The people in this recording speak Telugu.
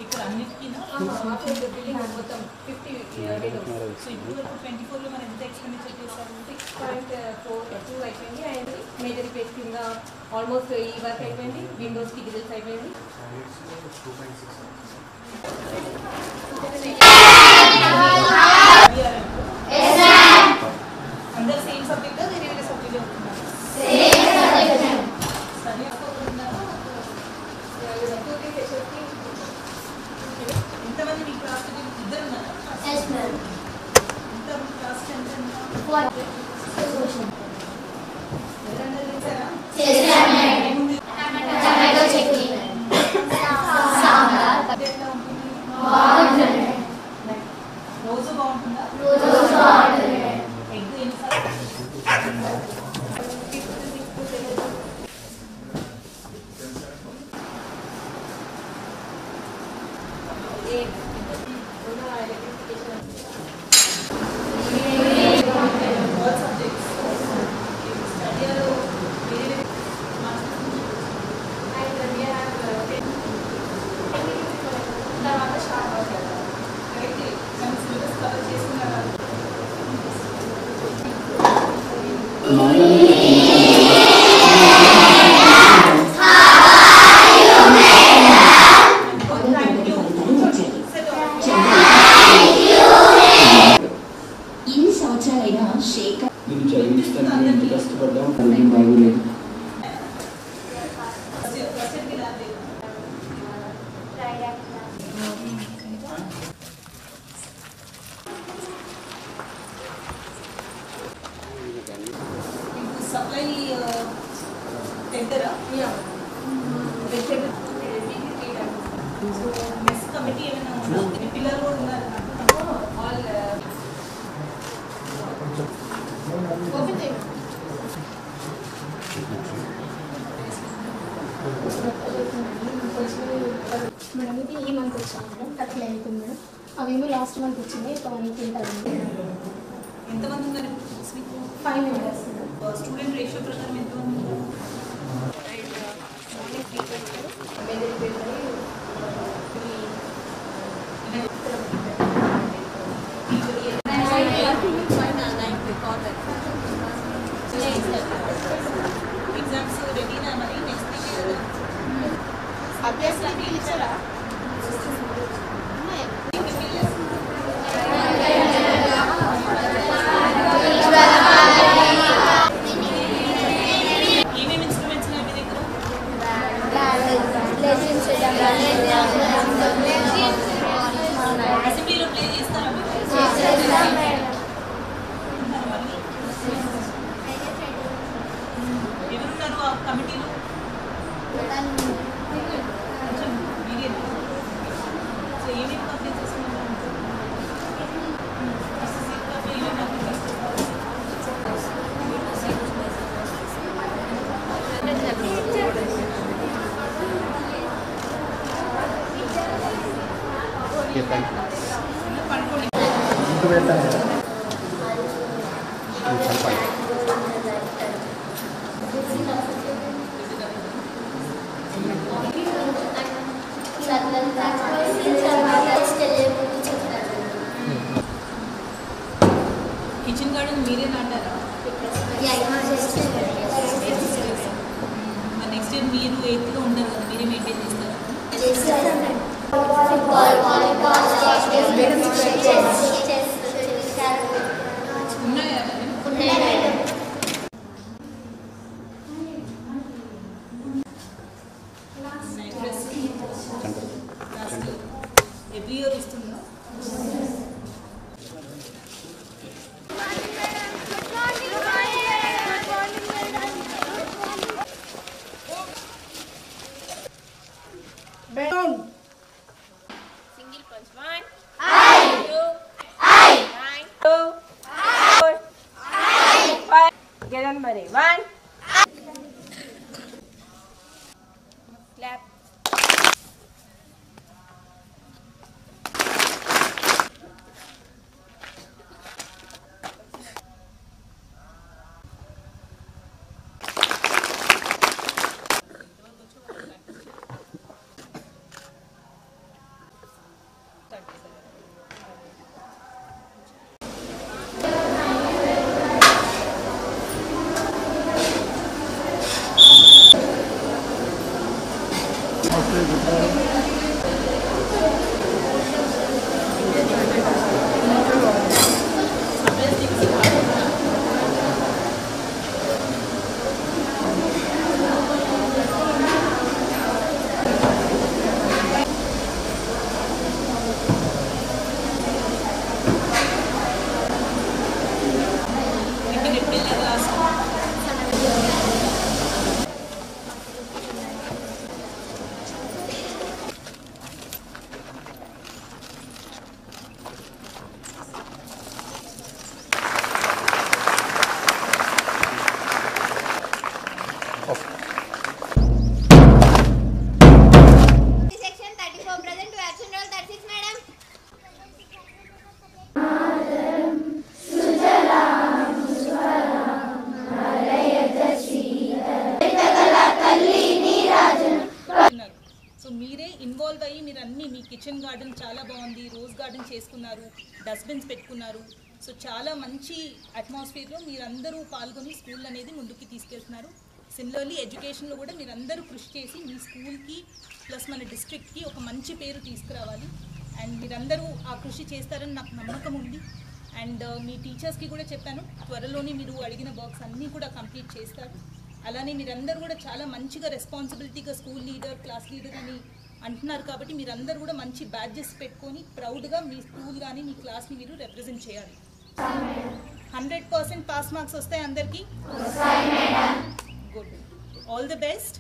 ఇక్కడ అన్నిటికీ బిల్డింగ్ మొత్తం 50 విండోస్. సో ఇప్పుడు 24లో మనం ఎంత ఎక్స్పెండిచర్ చేశారు? 6.42 అయిపోయింది. అండ్ మేజర్ రిపేర్స్ కింద ఆల్మోస్ట్ ఈ వర్క్ అయిపోయింది. విండోస్కి గ్రిల్స్ అయిపోయింది. అందరు సేమ్ సబ్జెక్ట్ వేరే వేరే సబ్జెక్ట్ అవుతున్నారు. ఎంతమంది మీ క్లాస్ ఇద్దరు ఉన్నారా? ఎంత క్లాస్ ఎంత రోజు బాగుంటుందా? ఎగ్ ఎన్నిసార్లు? సప్లై టెండరా? వెజిటేబుల్ మెస్ కమిటీ ఏమైనా ఉందా? పిల్లలు కూడా ఉన్నారు. ఆల్ మేడం ఇది ఈ మంత్ వచ్చింది మేడం, 30 అవుతుంది మేడం. అవేమో లాస్ట్ మంత్ వచ్చింది, ఒక 1 వీక్ ఉంటుంది. ఎంతమంది ఉన్నారు? 5 మెంబర్స్. స్టూడెంట్ రేషియో ప్రకారం ఎంతమంది ఉన్నారు? ఎగ్జామ్స్ రెడీనా మరి? నెక్స్ట్ వీక్ అభ్యాసాన్ని ఇచ్చారా? ఏమేమి ఇన్స్ట్రుమెంట్స్ ఉన్నాయి మీ దగ్గర? అసెంబ్లీలో ప్లే చేస్తారా? ఎవరున్నారు ఆ కమిటీలో? సో ఏమేమి కంప్లీట్ చేస్తున్నారు? కిచెన్ గార్డెన్ మీరే నాటారా? నెక్స్ట్ ఇయర్ మీరు 8th ఉంటారు కదా, మీరే మెయింటైన్ చేస్తారా? ఉన్నాయా? ఎవ్రీ ఇయర్ ఇస్తుందా? Single punch. 1 2 9 2 4 5. Get on buddy. 1 clap. Involve అయ్యి మీరు అన్నీ మీ కిచెన్ గార్డెన్ చాలా బాగుంది, రోజ్ గార్డెన్ చేసుకున్నారు, డస్ట్బిన్స్ పెట్టుకున్నారు. సో చాలా మంచి అట్మాస్ఫియర్లో మీరందరూ పాల్గొని స్కూల్ అనేది ముందుకు తీసుకెళ్తున్నారు. సిమిలర్లీ ఎడ్యుకేషన్లో కూడా మీరందరూ కృషి చేసి మీ స్కూల్కి ప్లస్ మన డిస్ట్రిక్ట్కి ఒక మంచి పేరు తీసుకురావాలి. అండ్ మీరందరూ ఆ కృషి చేస్తారని నాకు నమ్మకం ఉంది. అండ్ మీ టీచర్స్కి కూడా చెప్పాను, త్వరలోనే మీరు అడిగిన వర్క్స్ అన్నీ కూడా కంప్లీట్ చేస్తారు. అలానే మీరందరూ కూడా చాలా మంచిగా రెస్పాన్సిబిలిటీగా స్కూల్ లీడర్, క్లాస్ లీడర్ అని అంటున్నారు. కాబట్టి మీరందరూ కూడా మంచి బ్యాడ్జెస్ పెట్టుకొని ప్రౌడ్గా మీ స్కూల్ కానీ మీ క్లాస్ని మీరు రిప్రజెంట్ చేయాలి. 100% పాస్ మార్క్స్ వస్తాయి అందరికీ? గుడ్. All the best.